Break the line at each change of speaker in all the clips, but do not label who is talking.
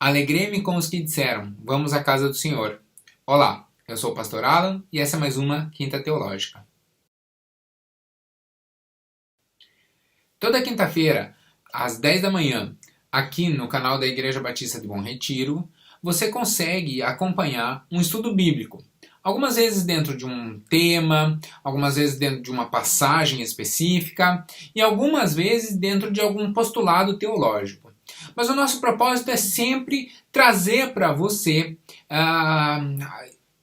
Alegrei-me com os que disseram, vamos à casa do Senhor. Olá, eu sou o Pastor Alan e essa é mais uma Quinta Teológica. Toda quinta-feira, às 10 da manhã, aqui no canal da Igreja Batista de Bom Retiro, você consegue acompanhar um estudo bíblico. Algumas vezes dentro de um tema, algumas vezes dentro de uma passagem específica e algumas vezes dentro de algum postulado teológico. Mas o nosso propósito é sempre trazer para você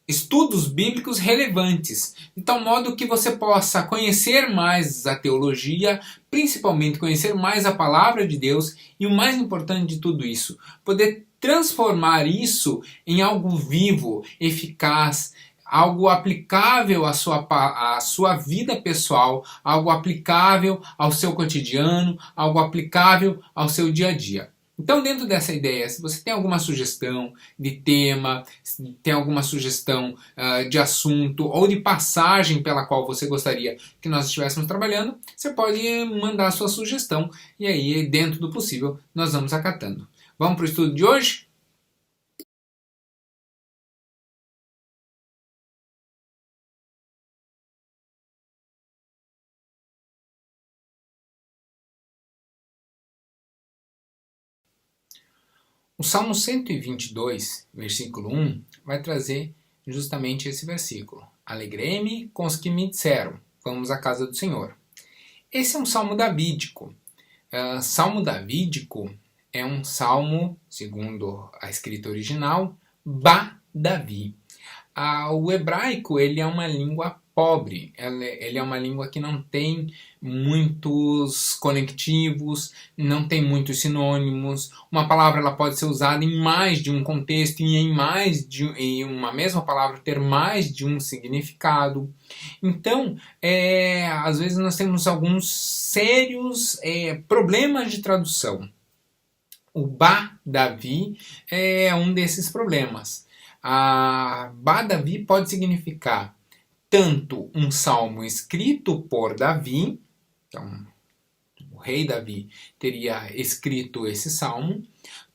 estudos bíblicos relevantes, de tal modo que você possa conhecer mais a teologia, principalmente conhecer mais a palavra de Deus e o mais importante de tudo isso, poder transformar isso em algo vivo, eficaz, algo aplicável à sua vida pessoal, algo aplicável ao seu cotidiano, algo aplicável ao seu dia a dia. Então, dentro dessa ideia, se você tem alguma sugestão de tema, se tem alguma sugestão de assunto ou de passagem pela qual você gostaria que nós estivéssemos trabalhando, você pode mandar a sua sugestão e aí, dentro do possível, nós vamos acatando. Vamos para o estudo de hoje? O Salmo 122, versículo 1, vai trazer justamente esse versículo. Alegrei-me com os que me disseram, vamos à casa do Senhor. Esse é um salmo davídico. Salmo davídico é um salmo, segundo a escrita original, Ba-Davi. O hebraico ele é uma língua pobre, ele é uma língua que não tem muitos conectivos, não tem muitos sinônimos. Uma palavra ela pode ser usada em mais de um contexto e em uma mesma palavra ter mais de um significado. Então, às vezes nós temos alguns sérios problemas de tradução. O Ba-Davi é um desses problemas. Ba-Davi pode significar tanto um salmo escrito por Davi, então o rei Davi teria escrito esse salmo,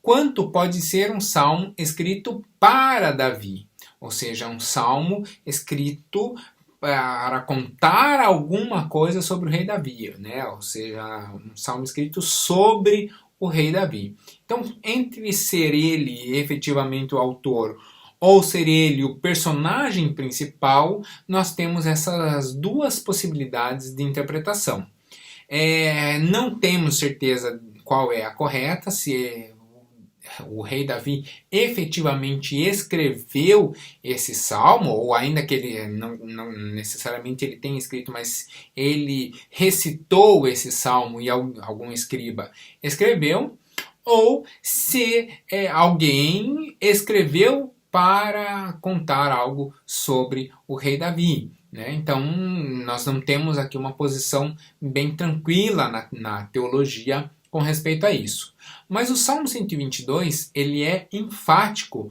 quanto pode ser um salmo escrito para Davi, ou seja, um salmo escrito para contar alguma coisa sobre o rei Davi, né? Ou seja, um salmo escrito sobre o rei Davi. Então, entre ser ele efetivamente o autor ou ser ele o personagem principal, nós temos essas duas possibilidades de interpretação. Não temos certeza qual é a correta, se o rei Davi efetivamente escreveu esse salmo, ou ainda que ele não necessariamente ele tenha escrito, mas ele recitou esse salmo e algum escriba escreveu, ou se alguém escreveu para contar algo sobre o rei Davi. Né? Então, nós não temos aqui uma posição bem tranquila na teologia com respeito a isso. Mas o Salmo 122, ele é enfático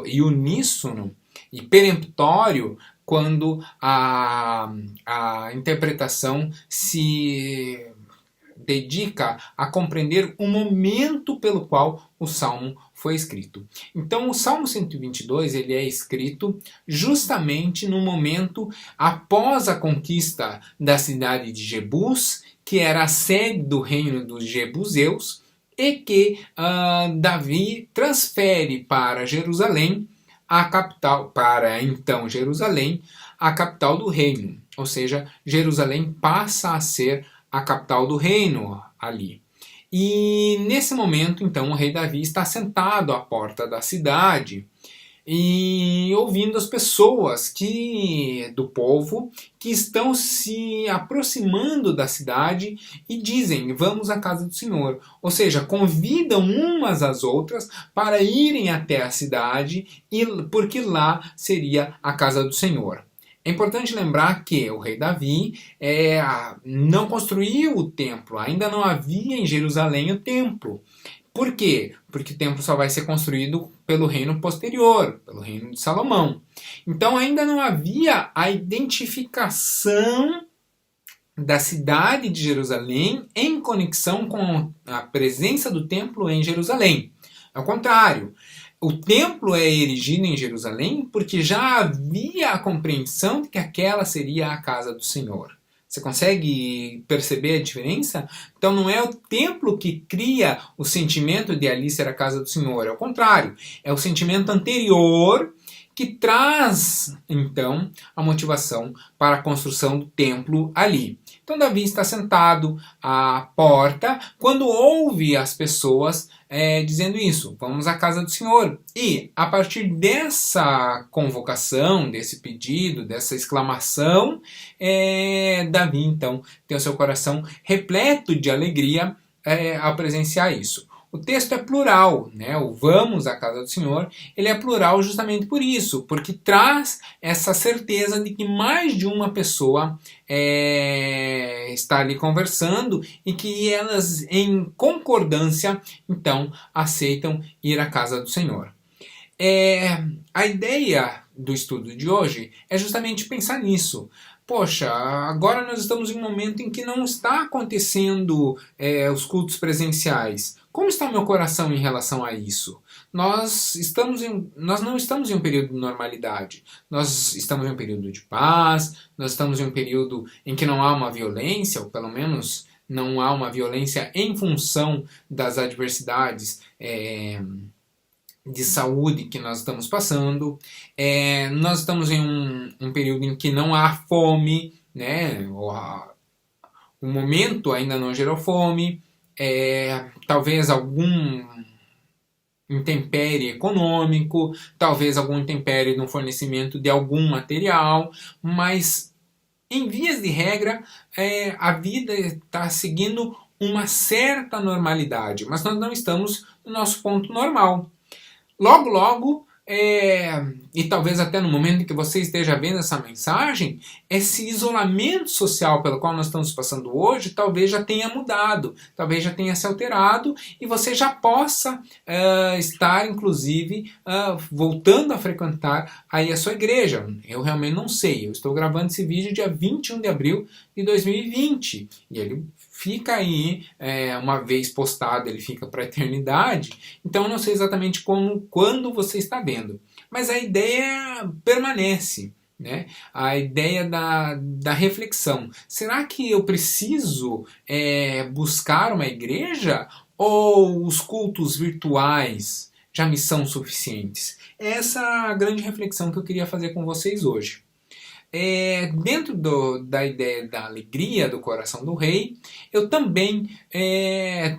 e uníssono e peremptório quando a interpretação se dedica a compreender o momento pelo qual o Salmo foi escrito. Então, o Salmo 122 ele é escrito justamente no momento após a conquista da cidade de Jebus, que era a sede do reino dos Jebuseus, e que Davi transfere para Jerusalém, a capital, para então Jerusalém, a capital do reino. Ou seja, Jerusalém passa a ser a capital do reino ali. E nesse momento, então, o rei Davi está sentado à porta da cidade e ouvindo as pessoas do povo que estão se aproximando da cidade e dizem, vamos à casa do Senhor. Ou seja, convidam umas às outras para irem até a cidade, porque lá seria a casa do Senhor. É importante lembrar que o rei Davi não construiu o templo, ainda não havia em Jerusalém o templo. Por quê? Porque o templo só vai ser construído pelo reino posterior, pelo reino de Salomão. Então ainda não havia a identificação da cidade de Jerusalém em conexão com a presença do templo em Jerusalém. Ao contrário, o templo é erigido em Jerusalém porque já havia a compreensão de que aquela seria a casa do Senhor. Você consegue perceber a diferença? Então não é o templo que cria o sentimento de ali ser a casa do Senhor. Ao contrário, é o sentimento anterior que traz, então, a motivação para a construção do templo ali. Então Davi está sentado à porta quando ouve as pessoas dizendo isso, vamos à casa do Senhor. E a partir dessa convocação, desse pedido, dessa exclamação, Davi então tem o seu coração repleto de alegria ao presenciar isso. O texto é plural, né? O vamos à casa do Senhor, ele é plural justamente por isso, porque traz essa certeza de que mais de uma pessoa está ali conversando e que elas, em concordância, então, aceitam ir à casa do Senhor. A ideia do estudo de hoje é justamente pensar nisso. Poxa, agora nós estamos em um momento em que não está acontecendo os cultos presenciais. Como está o meu coração em relação a isso? Nós não estamos em um período de normalidade. Nós estamos em um período de paz, nós estamos em um período em que não há uma violência, ou pelo menos não há uma violência em função das adversidades de saúde que nós estamos passando. Nós estamos em um período em que não há fome, né? O momento ainda não gerou fome. Talvez algum intempérie econômico, talvez algum intempérie no fornecimento de algum material, mas em vias de regra a vida está seguindo uma certa normalidade, mas nós não estamos no nosso ponto normal. Logo, logo, e talvez até no momento em que você esteja vendo essa mensagem, esse isolamento social pelo qual nós estamos passando hoje, talvez já tenha mudado, talvez já tenha se alterado, e você já possa estar, inclusive, voltando a frequentar aí a sua igreja. Eu realmente não sei, eu estou gravando esse vídeo dia 21 de abril de 2020, e ele fica aí, uma vez postado, ele fica para a eternidade, então eu não sei exatamente quando você está vendo. Mas a ideia permanece, né? A ideia da reflexão. Será que eu preciso buscar uma igreja ou os cultos virtuais já me são suficientes? Essa é a grande reflexão que eu queria fazer com vocês hoje. Dentro da ideia da alegria do coração do rei, eu também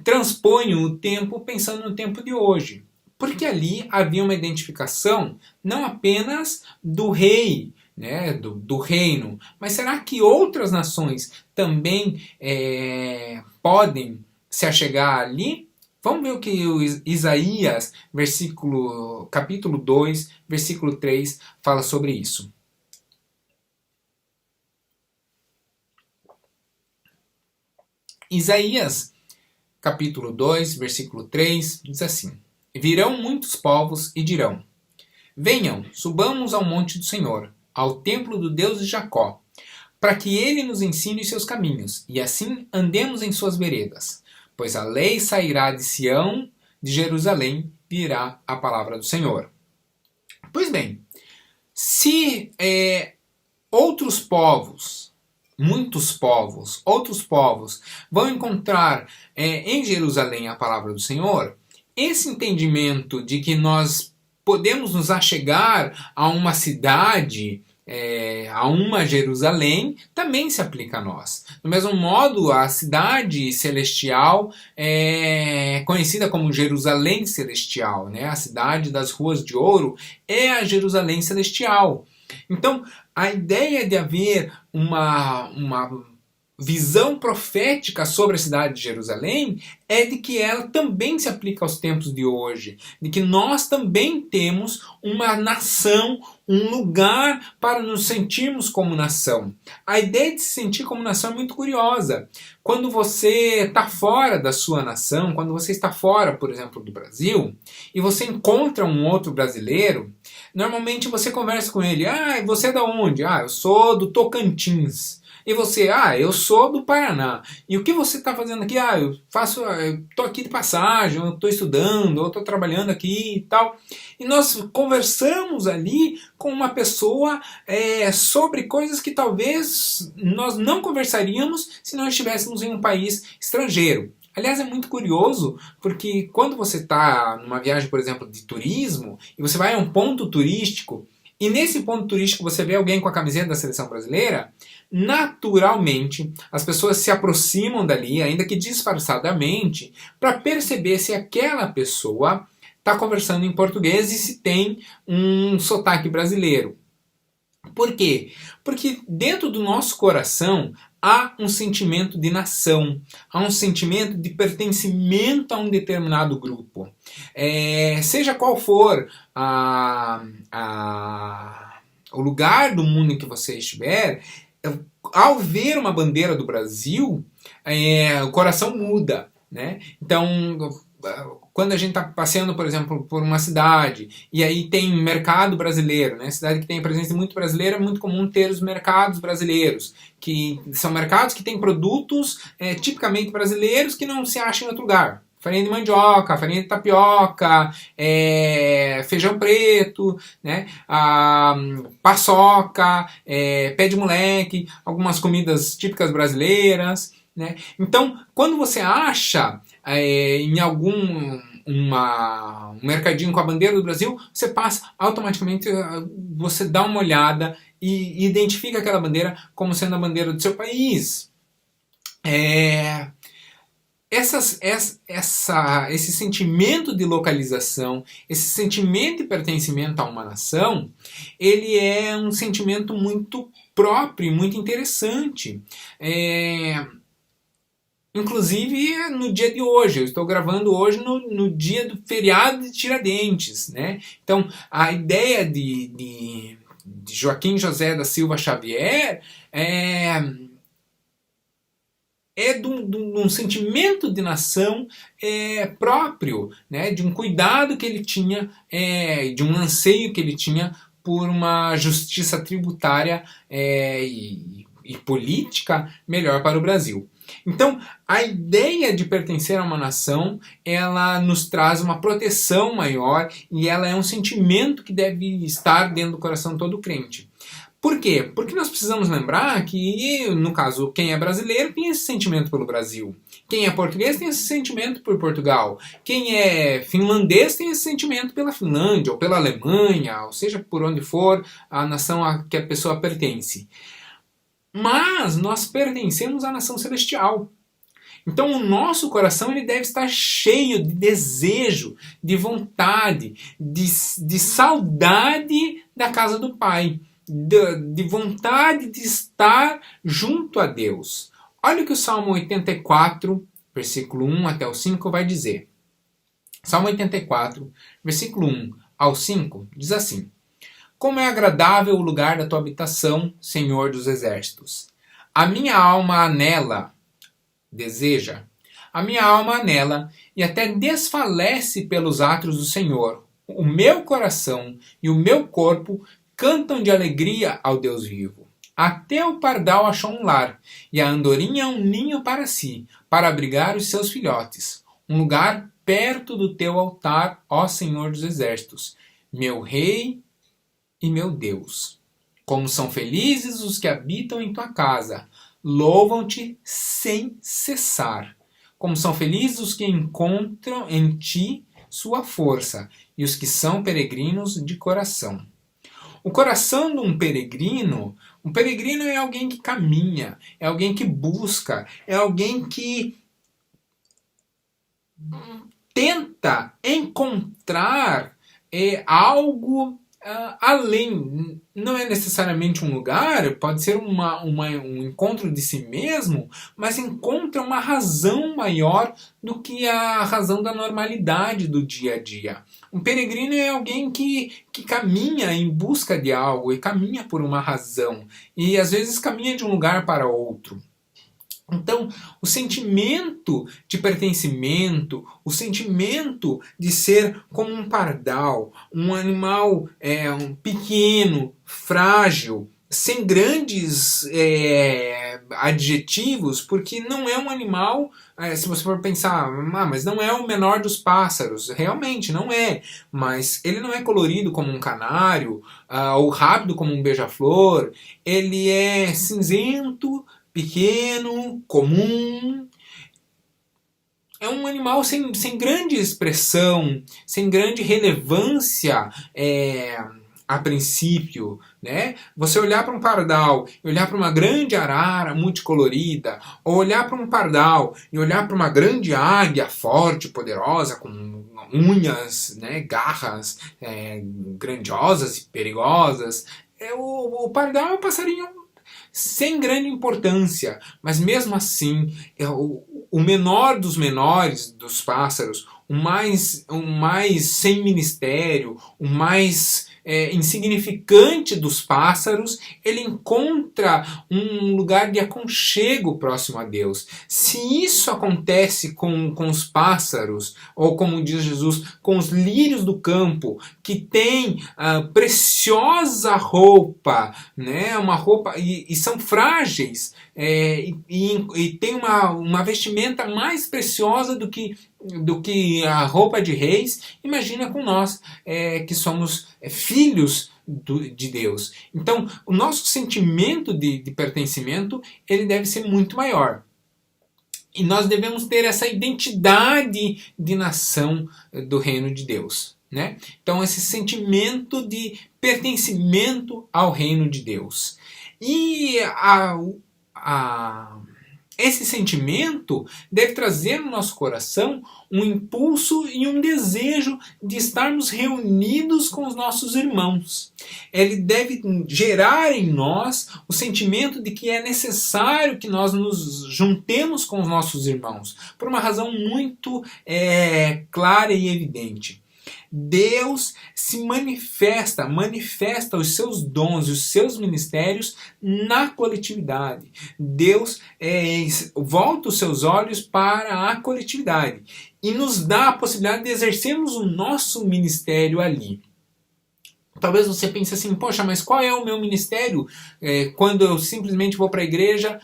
transponho o tempo pensando no tempo de hoje. Porque ali havia uma identificação não apenas do rei, né, do reino, mas será que outras nações também podem se achegar ali? Vamos ver o que Isaías, capítulo 2, versículo 3, fala sobre isso. Isaías, capítulo 2, versículo 3, diz assim: Virão muitos povos e dirão: Venham, subamos ao monte do Senhor, ao templo do Deus de Jacó, para que ele nos ensine seus caminhos, e assim andemos em suas veredas. Pois a lei sairá de Sião, de Jerusalém virá a palavra do Senhor. Pois bem, se outros povos, outros povos vão encontrar em Jerusalém a palavra do Senhor, esse entendimento de que nós podemos nos achegar a uma cidade, a uma Jerusalém, também se aplica a nós. Do mesmo modo, a cidade celestial é conhecida como Jerusalém Celestial, né? A cidade das ruas de ouro é a Jerusalém Celestial. Então, a ideia de haver uma visão profética sobre a cidade de Jerusalém é de que ela também se aplica aos tempos de hoje, de que nós também temos uma nação, um lugar para nos sentirmos como nação. A ideia de se sentir como nação é muito curiosa. Quando você está fora da sua nação, quando você está fora, por exemplo, do Brasil, e você encontra um outro brasileiro, normalmente você conversa com ele: você é da onde? Eu sou do Tocantins. E você, eu sou do Paraná. E o que você está fazendo aqui? Eu estou aqui de passagem, eu estou estudando, eu estou trabalhando aqui e tal. E nós conversamos ali com uma pessoa sobre coisas que talvez nós não conversaríamos se nós estivéssemos em um país estrangeiro. Aliás, é muito curioso, porque quando você está numa viagem, por exemplo, de turismo, e você vai a um ponto turístico, e nesse ponto turístico você vê alguém com a camiseta da seleção brasileira, naturalmente as pessoas se aproximam dali, ainda que disfarçadamente, para perceber se aquela pessoa está conversando em português e se tem um sotaque brasileiro. Por quê? Porque dentro do nosso coração há um sentimento de nação, há um sentimento de pertencimento a um determinado grupo. Seja qual for o lugar do mundo em que você estiver, ao ver uma bandeira do Brasil, o coração muda, né? Então, quando a gente está passeando, por exemplo, por uma cidade, e aí tem mercado brasileiro, né? Cidade que tem presença muito brasileira, é muito comum ter os mercados brasileiros, que são mercados que têm produtos tipicamente brasileiros que não se acham em outro lugar. Farinha de mandioca, farinha de tapioca, feijão preto, né? Paçoca, pé de moleque, algumas comidas típicas brasileiras, né? Então, quando você acha em algum um mercadinho com a bandeira do Brasil, você passa automaticamente, você dá uma olhada e identifica aquela bandeira como sendo a bandeira do seu país. Esse sentimento de localização, esse sentimento de pertencimento a uma nação, ele é um sentimento muito próprio, muito interessante. Inclusive no dia de hoje, eu estou gravando hoje no dia do feriado de Tiradentes, né? Então a ideia de Joaquim José da Silva Xavier é de um sentimento de nação próprio, né? De um cuidado que ele tinha, de um anseio que ele tinha por uma justiça tributária e política melhor para o Brasil. Então, a ideia de pertencer a uma nação, ela nos traz uma proteção maior e ela é um sentimento que deve estar dentro do coração de todo crente. Por quê? Porque nós precisamos lembrar que, no caso, quem é brasileiro tem esse sentimento pelo Brasil. Quem é português tem esse sentimento por Portugal. Quem é finlandês tem esse sentimento pela Finlândia, ou pela Alemanha, ou seja, por onde for a nação a que a pessoa pertence. Mas nós pertencemos à nação celestial. Então o nosso coração ele deve estar cheio de desejo, de vontade, de saudade da casa do Pai, de vontade de estar junto a Deus. Olha o que o Salmo 84, versículo 1 até o 5 vai dizer. Salmo 84, versículo 1 ao 5 diz assim: Como é agradável o lugar da tua habitação, Senhor dos exércitos. A minha alma anela, deseja. A minha alma anela e até desfalece pelos átrios do Senhor. O meu coração e o meu corpo cantam de alegria ao Deus vivo. Até o pardal achou um lar, e a andorinha um ninho para si, para abrigar os seus filhotes. Um lugar perto do teu altar, ó Senhor dos exércitos, meu Rei e meu Deus. Como são felizes os que habitam em tua casa, louvam-te sem cessar. Como são felizes os que encontram em ti sua força, e os que são peregrinos de coração. O coração de um peregrino é alguém que caminha, é alguém que busca, é alguém que tenta encontrar algo além. Não é necessariamente um lugar, pode ser um encontro de si mesmo, mas encontra uma razão maior do que a razão da normalidade do dia a dia. Um peregrino é alguém que caminha em busca de algo e caminha por uma razão, e às vezes caminha de um lugar para outro. Então, o sentimento de pertencimento, o sentimento de ser como um pardal, um animal pequeno, frágil, sem grandes adjetivos, porque não é um animal, se você for pensar, mas não é o menor dos pássaros, realmente não é, mas ele não é colorido como um canário, ou rápido como um beija-flor, ele é cinzento, pequeno, comum. É um animal sem grande expressão, sem grande relevância a princípio, né? Você olhar para um pardal e olhar para uma grande arara multicolorida, ou olhar para um pardal e olhar para uma grande águia forte, poderosa, com unhas, né, garras grandiosas e perigosas. O pardal é um passarinho sem grande importância, mas mesmo assim, o menor dos menores dos pássaros, o mais sem ministério, o mais insignificante dos pássaros, ele encontra um lugar de aconchego próximo a Deus. Se isso acontece com os pássaros, ou como diz Jesus, com os lírios do campo, que tem preciosa roupa, né, uma roupa, e são frágeis, e tem uma vestimenta mais preciosa do que a roupa de reis, imagina com nós que somos filhos de Deus. Então, o nosso sentimento de pertencimento, ele deve ser muito maior. E nós devemos ter essa identidade de nação do reino de Deus. Né? Então, esse sentimento de pertencimento ao reino de Deus. E esse sentimento deve trazer no nosso coração um impulso e um desejo de estarmos reunidos com os nossos irmãos. Ele deve gerar em nós o sentimento de que é necessário que nós nos juntemos com os nossos irmãos, por uma razão muito clara e evidente. Deus se manifesta os seus dons e os seus ministérios na coletividade. Deus volta os seus olhos para a coletividade e nos dá a possibilidade de exercermos o nosso ministério ali. Talvez você pense assim, poxa, mas qual é o meu ministério? Quando eu simplesmente vou para a igreja,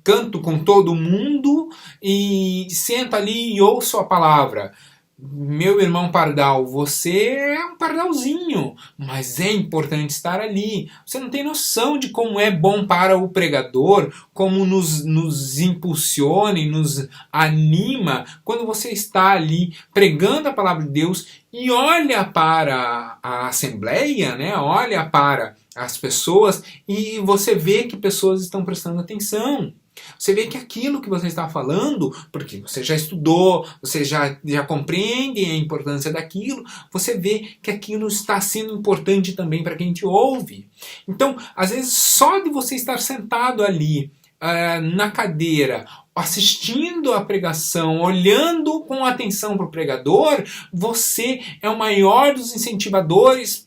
canto com todo mundo e sento ali e ouço a palavra. Meu irmão pardal, você é um pardalzinho, mas é importante estar ali. Você não tem noção de como é bom para o pregador, como nos impulsiona e nos anima quando você está ali pregando a palavra de Deus e olha para a assembleia, né? Olha para as pessoas e você vê que pessoas estão prestando atenção. Você vê que aquilo que você está falando, porque você já estudou, você já compreende a importância daquilo, você vê que aquilo está sendo importante também para quem te ouve. Então, às vezes, só de você estar sentado ali, na cadeira, assistindo a pregação, olhando com atenção para o pregador, você é o maior dos incentivadores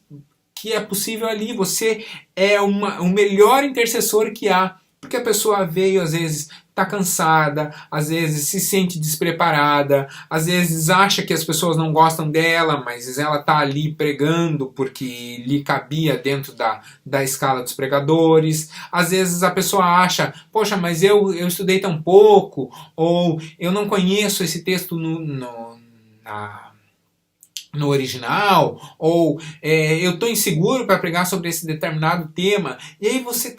que é possível ali. Você é o melhor intercessor que há. Porque a pessoa veio, às vezes, está cansada, às vezes se sente despreparada, às vezes acha que as pessoas não gostam dela, mas ela está ali pregando porque lhe cabia dentro da escala dos pregadores. Às vezes a pessoa acha, poxa, mas eu estudei tão pouco, ou eu não conheço esse texto no original, ou eu estou inseguro para pregar sobre esse determinado tema, e aí você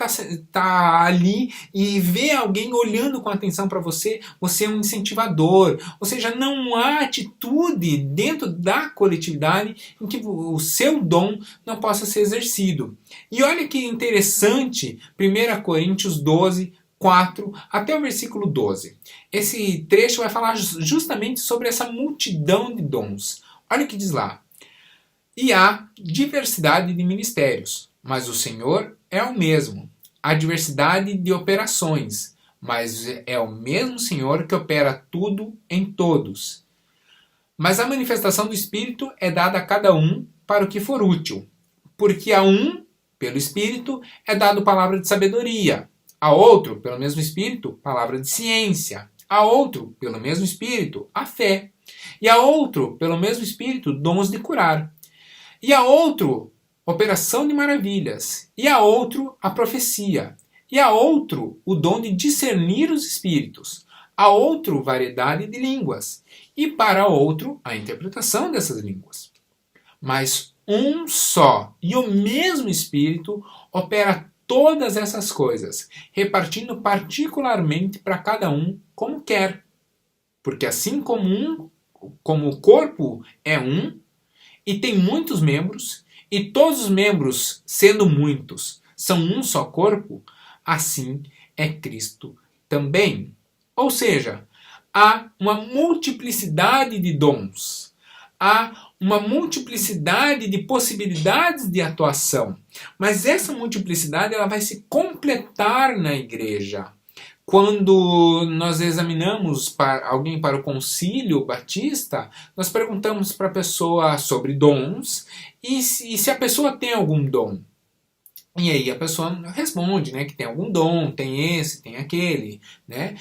tá ali e vê alguém olhando com atenção para você, você é um incentivador, ou seja, não há atitude dentro da coletividade em que o seu dom não possa ser exercido. E olha que interessante, 1 Coríntios 12, 4 até o versículo 12. Esse trecho vai falar justamente sobre essa multidão de dons. Olha o que diz lá. E há diversidade de ministérios, mas o Senhor é o mesmo. Há diversidade de operações, mas é o mesmo Senhor que opera tudo em todos. Mas a manifestação do Espírito é dada a cada um para o que for útil. Porque a um, pelo Espírito, é dado palavra de sabedoria. A outro, pelo mesmo Espírito, palavra de ciência. A outro, pelo mesmo Espírito, a fé. E a outro, pelo mesmo Espírito, dons de curar. E a outro, operação de maravilhas, e a outro a profecia, e a outro o dom de discernir os espíritos, a outro variedade de línguas, e para outro a interpretação dessas línguas. Mas um só e o mesmo Espírito opera todas essas coisas, repartindo particularmente para cada um como quer. Porque assim como o corpo é um, e tem muitos membros, e todos os membros, sendo muitos, são um só corpo, assim é Cristo também. Ou seja, há uma multiplicidade de dons, há uma multiplicidade de possibilidades de atuação, mas essa multiplicidade ela vai se completar na igreja. Quando nós examinamos alguém para o concílio batista, nós perguntamos para a pessoa sobre dons e se a pessoa tem algum dom. E aí a pessoa responde, né, que tem algum dom, tem esse, tem aquele. Né?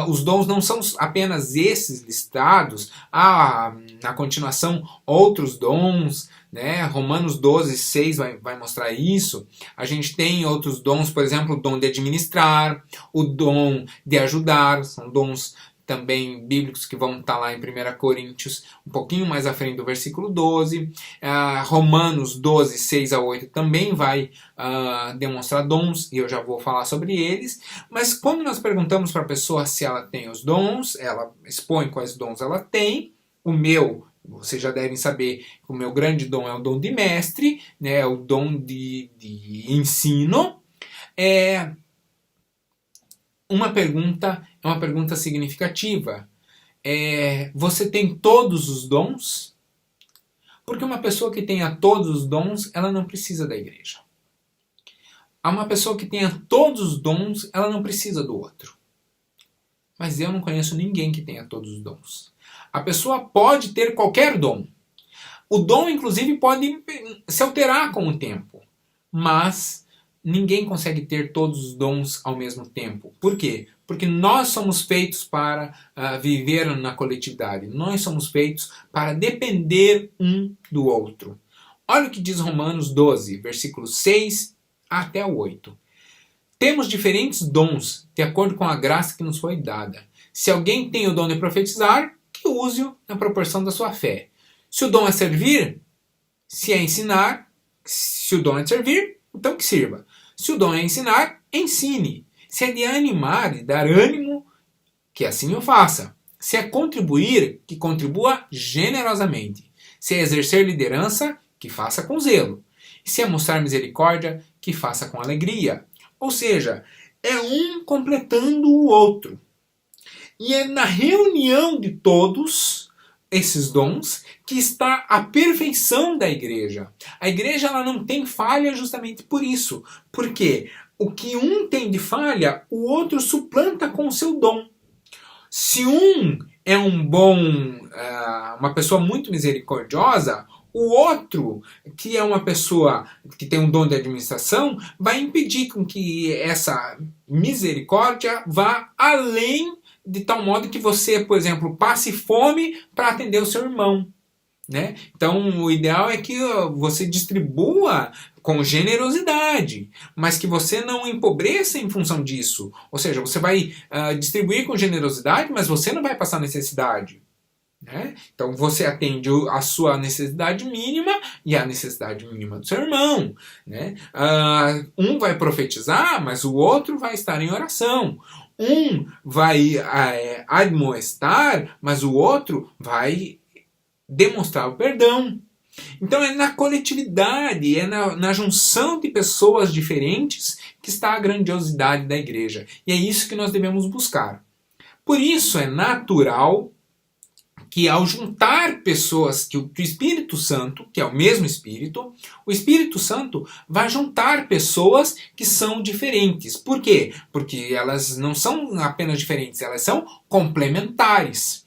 Os dons não são apenas esses listados, há na continuação outros dons. Né? Romanos 12, 6 vai mostrar isso. A gente tem outros dons, por exemplo, o dom de administrar, o dom de ajudar, são dons também bíblicos que vão estar lá em 1 Coríntios, um pouquinho mais à frente do versículo 12. Romanos 12, 6 a 8 também vai demonstrar dons, e eu já vou falar sobre eles. Mas quando nós perguntamos para a pessoa se ela tem os dons, ela expõe quais dons ela tem. O meu, vocês já devem saber que o meu grande dom é o dom de mestre, né, é o dom de ensino. Uma pergunta significativa. Você tem todos os dons? Porque uma pessoa que tenha todos os dons, ela não precisa da igreja. Uma pessoa que tenha todos os dons, ela não precisa do outro. Mas eu não conheço ninguém que tenha todos os dons. A pessoa pode ter qualquer dom. O dom, inclusive, pode se alterar com o tempo. Mas ninguém consegue ter todos os dons ao mesmo tempo. Por quê? Porque nós somos feitos para viver na coletividade. Nós somos feitos para depender um do outro. Olha o que diz Romanos 12, versículos 6 até o 8. Temos diferentes dons, de acordo com a graça que nos foi dada. Se alguém tem o dom de profetizar, que use-o na proporção da sua fé. Se o dom é servir, se é ensinar, se o dom é servir, então que sirva. Se o dom é ensinar, ensine. Se é de animar e dar ânimo, que assim o faça. Se é contribuir, que contribua generosamente. Se é exercer liderança, que faça com zelo. E se é mostrar misericórdia, que faça com alegria. Ou seja, é um completando o outro. E é na reunião de todos esses dons que está a perfeição da igreja. A igreja ela não tem falha justamente por isso. Porque o que um tem de falha, o outro suplanta com o seu dom. Se um é uma pessoa muito misericordiosa, o outro, que é uma pessoa que tem um dom de administração, vai impedir com que essa misericórdia vá além de tal modo que você, por exemplo, passe fome para atender o seu irmão. Né? Então, o ideal é que você distribua com generosidade, mas que você não empobreça em função disso. Ou seja, você vai distribuir com generosidade, mas você não vai passar necessidade. Né? Então, você atende a sua necessidade mínima e a necessidade mínima do seu irmão. Né? Um vai profetizar, mas o outro vai estar em oração. Um vai admoestar, mas o outro vai demonstrar o perdão. Então é na coletividade, é na junção de pessoas diferentes que está a grandiosidade da igreja. E é isso que nós devemos buscar. Por isso é natural que ao juntar pessoas, que o Espírito Santo, que é o mesmo Espírito, o Espírito Santo vai juntar pessoas que são diferentes. Por quê? Porque elas não são apenas diferentes, elas são complementares.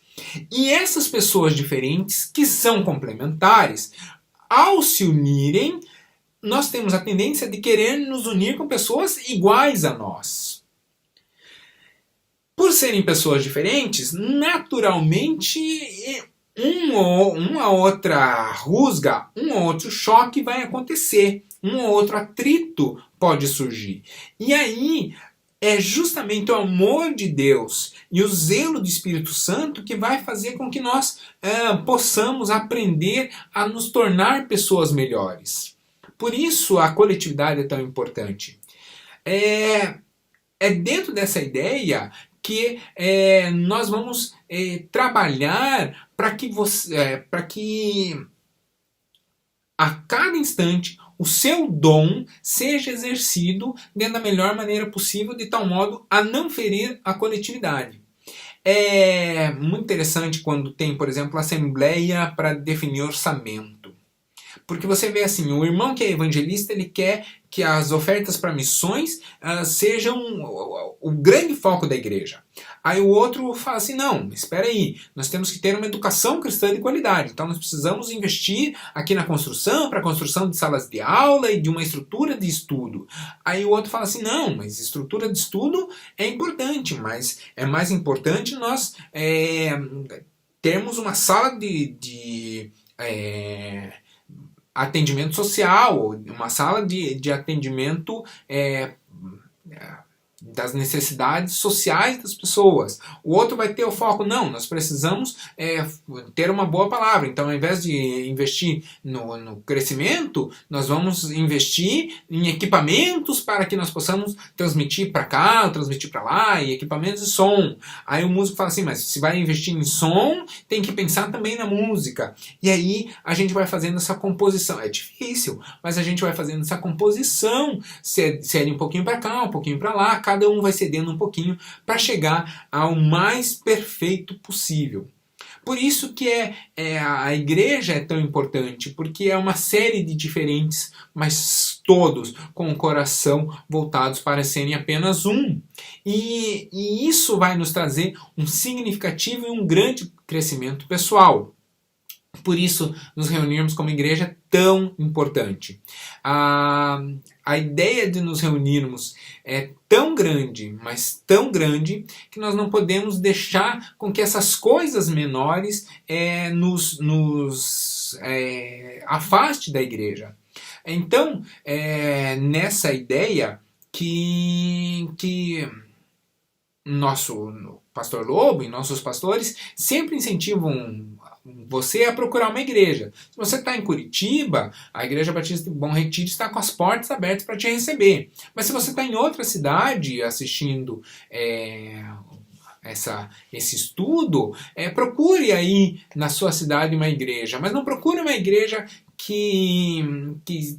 E essas pessoas diferentes, que são complementares, ao se unirem, nós temos a tendência de querer nos unir com pessoas iguais a nós. Por serem pessoas diferentes, naturalmente uma outra rusga, um ou outro choque vai acontecer, um ou outro atrito pode surgir. E aí é justamente o amor de Deus e o zelo do Espírito Santo que vai fazer com que nós possamos aprender a nos tornar pessoas melhores. Por isso a coletividade é tão importante. É dentro dessa ideia que nós vamos trabalhar para que a cada instante o seu dom seja exercido dentro da melhor maneira possível, de tal modo a não ferir a coletividade. É muito interessante quando tem, por exemplo, assembleia para definir orçamento. Porque você vê assim, o irmão que é evangelista, ele quer que as ofertas para missões sejam o grande foco da igreja. Aí o outro fala assim, não, espera aí, nós temos que ter uma educação cristã de qualidade, então nós precisamos investir aqui na construção, para a construção de salas de aula e de uma estrutura de estudo. Aí o outro fala assim, não, mas estrutura de estudo é importante, mas é mais importante nós termos uma sala de atendimento social, uma sala de atendimento das necessidades sociais das pessoas. O outro vai ter o foco, não, nós precisamos ter uma boa palavra. Então, ao invés de investir no crescimento, nós vamos investir em equipamentos para que nós possamos transmitir para cá, transmitir para lá, e equipamentos de som. Aí o músico fala assim, mas se vai investir em som, tem que pensar também na música. E aí a gente vai fazendo essa composição. É difícil, mas a gente vai fazendo essa composição, cede um pouquinho para cá, um pouquinho para lá, cada um vai cedendo um pouquinho para chegar ao mais perfeito possível. Por isso que a igreja é tão importante, porque é uma série de diferentes, mas todos com o coração voltados para serem apenas um. E isso vai nos trazer um significativo e um grande crescimento pessoal. Por isso, nos reunirmos como igreja é tão importante. A ideia de nos reunirmos é tão grande, mas tão grande, que nós não podemos deixar com que essas coisas menores nos afaste da igreja. Então, nessa ideia que nosso pastor Lobo e nossos pastores sempre incentivam você a procurar uma igreja. Se você está em Curitiba, a Igreja Batista de Bom Retiro está com as portas abertas para te receber. Mas se você está em outra cidade assistindo esse estudo, procure aí na sua cidade uma igreja. Mas não procure uma igreja que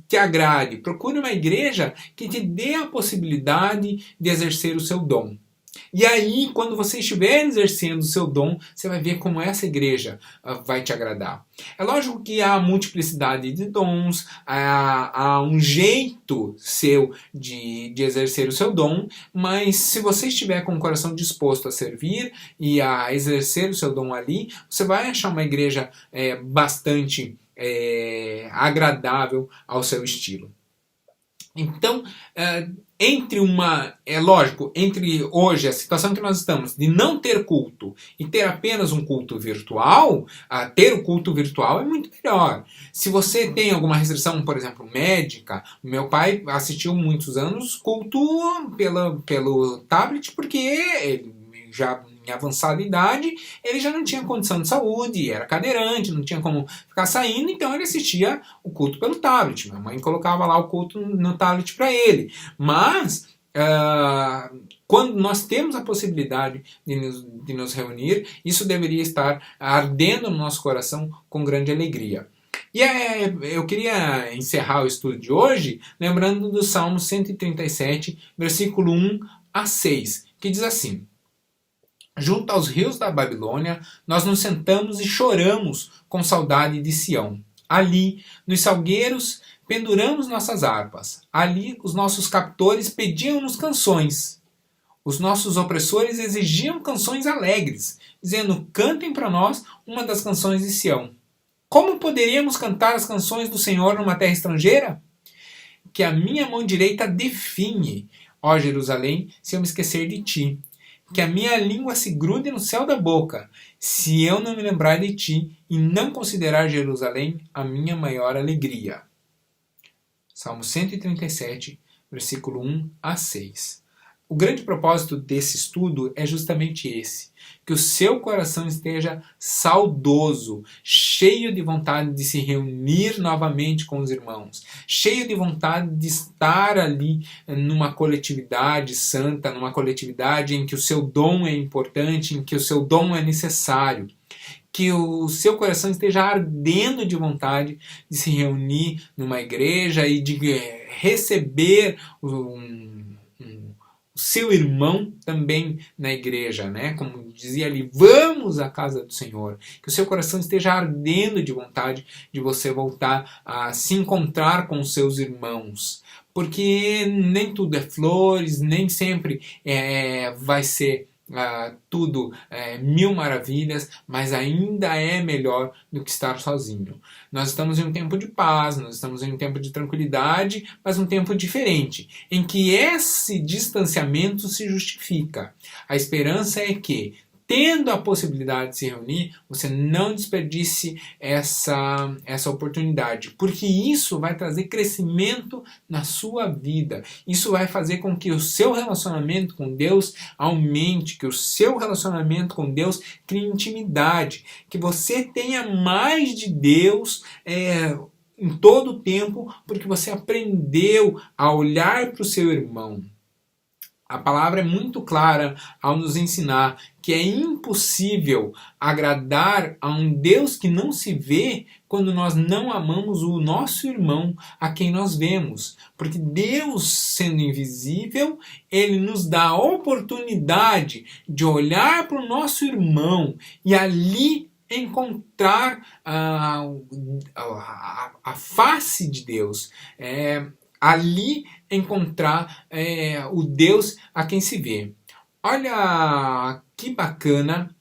te agrade. Procure uma igreja que te dê a possibilidade de exercer o seu dom. E aí, quando você estiver exercendo o seu dom, você vai ver como essa igreja vai te agradar. É lógico que há multiplicidade de dons, há um jeito seu de exercer o seu dom, mas se você estiver com o coração disposto a servir e a exercer o seu dom ali, você vai achar uma igreja bastante agradável ao seu estilo. Então, entre hoje, a situação que nós estamos, de não ter culto e ter apenas um culto virtual, ter o culto virtual é muito melhor. Se você tem alguma restrição, por exemplo, médica, meu pai assistiu muitos anos culto pelo tablet, porque ele já em avançada idade, ele já não tinha condição de saúde, era cadeirante, não tinha como ficar saindo, então ele assistia o culto pelo tablet. Minha mãe colocava lá o culto no tablet para ele. Mas, quando nós temos a possibilidade de nos reunir, isso deveria estar ardendo no nosso coração com grande alegria. E eu queria encerrar o estudo de hoje lembrando do Salmo 137, versículo 1 a 6, que diz assim: junto aos rios da Babilônia, nós nos sentamos e choramos com saudade de Sião. Ali, nos salgueiros, penduramos nossas harpas. Ali, os nossos captores pediam-nos canções. Os nossos opressores exigiam canções alegres, dizendo: cantem para nós uma das canções de Sião. Como poderíamos cantar as canções do Senhor numa terra estrangeira? Que a minha mão direita definhe, ó Jerusalém, se eu me esquecer de ti. Que a minha língua se grude no céu da boca, se eu não me lembrar de ti e não considerar Jerusalém a minha maior alegria. Salmo 137, versículo 1 a 6. O grande propósito desse estudo é justamente esse, que o seu coração esteja saudoso, cheio de vontade de se reunir novamente com os irmãos, cheio de vontade de estar ali numa coletividade santa, numa coletividade em que o seu dom é importante, em que o seu dom é necessário. Que o seu coração esteja ardendo de vontade de se reunir numa igreja e de receber o seu irmão também na igreja, né? Como dizia ali, vamos à casa do Senhor. Que o seu coração esteja ardendo de vontade de você voltar a se encontrar com os seus irmãos. Porque nem tudo é flores, nem sempre vai ser tudo mil maravilhas, mas ainda é melhor do que estar sozinho. Nós estamos em um tempo de paz, nós estamos em um tempo de tranquilidade, mas um tempo diferente, em que esse distanciamento se justifica. A esperança é que, tendo a possibilidade de se reunir, você não desperdice essa oportunidade, porque isso vai trazer crescimento na sua vida. Isso vai fazer com que o seu relacionamento com Deus aumente, que o seu relacionamento com Deus crie intimidade, que você tenha mais de Deus em todo o tempo, porque você aprendeu a olhar para o seu irmão. A palavra é muito clara ao nos ensinar que é impossível agradar a um Deus que não se vê quando nós não amamos o nosso irmão a quem nós vemos. Porque Deus, sendo invisível, Ele nos dá a oportunidade de olhar para o nosso irmão e ali encontrar a face de Deus. Ali encontrar o Deus a quem se vê. Olha que bacana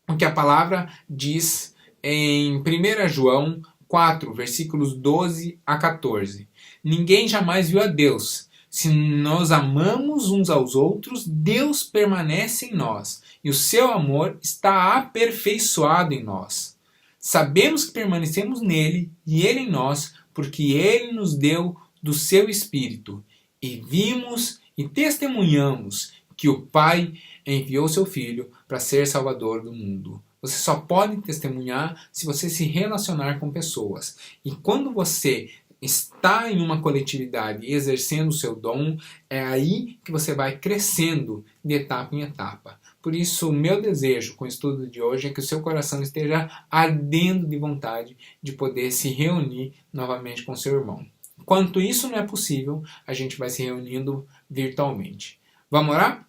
o que a palavra diz em 1 João 4, versículos 12 a 14. Ninguém jamais viu a Deus. Se nós amamos uns aos outros, Deus permanece em nós e o seu amor está aperfeiçoado em nós. Sabemos que permanecemos nele e ele em nós, porque ele nos deu do seu Espírito, e vimos e testemunhamos que o Pai enviou seu Filho para ser Salvador do mundo. Você só pode testemunhar se você se relacionar com pessoas. E quando você está em uma coletividade exercendo o seu dom, é aí que você vai crescendo de etapa em etapa. Por isso, o meu desejo com o estudo de hoje é que o seu coração esteja ardendo de vontade de poder se reunir novamente com seu irmão. Enquanto isso não é possível, a gente vai se reunindo virtualmente. Vamos orar?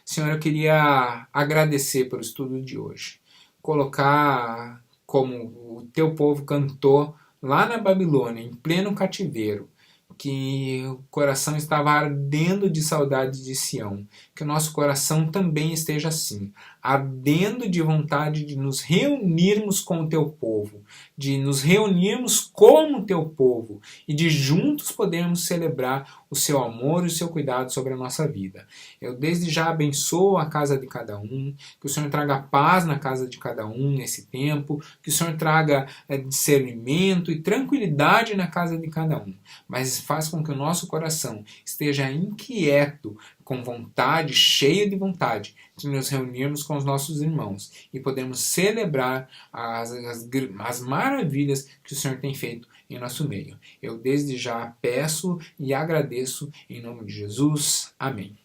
Senhor, eu queria agradecer pelo estudo de hoje. Colocar como o teu povo cantou lá na Babilônia, em pleno cativeiro, que o coração estava ardendo de saudade de Sião. Que o nosso coração também esteja assim, ardendo de vontade de nos reunirmos com o teu povo, de nos reunirmos como teu povo e de juntos podermos celebrar o seu amor e o seu cuidado sobre a nossa vida. Eu desde já abençoo a casa de cada um, que o Senhor traga paz na casa de cada um nesse tempo, que o Senhor traga discernimento e tranquilidade na casa de cada um, mas faz com que o nosso coração esteja inquieto, com vontade, cheio de vontade, de nos reunirmos com os nossos irmãos e podemos celebrar as maravilhas que o Senhor tem feito em nosso meio. Eu desde já peço e agradeço em nome de Jesus. Amém.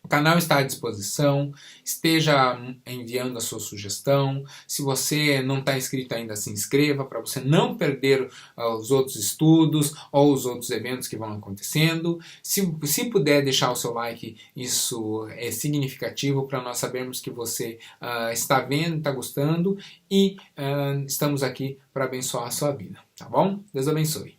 O canal está à disposição, esteja enviando a sua sugestão. Se você não está inscrito ainda, se inscreva para você não perder os outros estudos ou os outros eventos que vão acontecendo. Se puder deixar o seu like, isso é significativo para nós sabermos que você está vendo, está gostando e estamos aqui para abençoar a sua vida. Tá bom? Deus abençoe.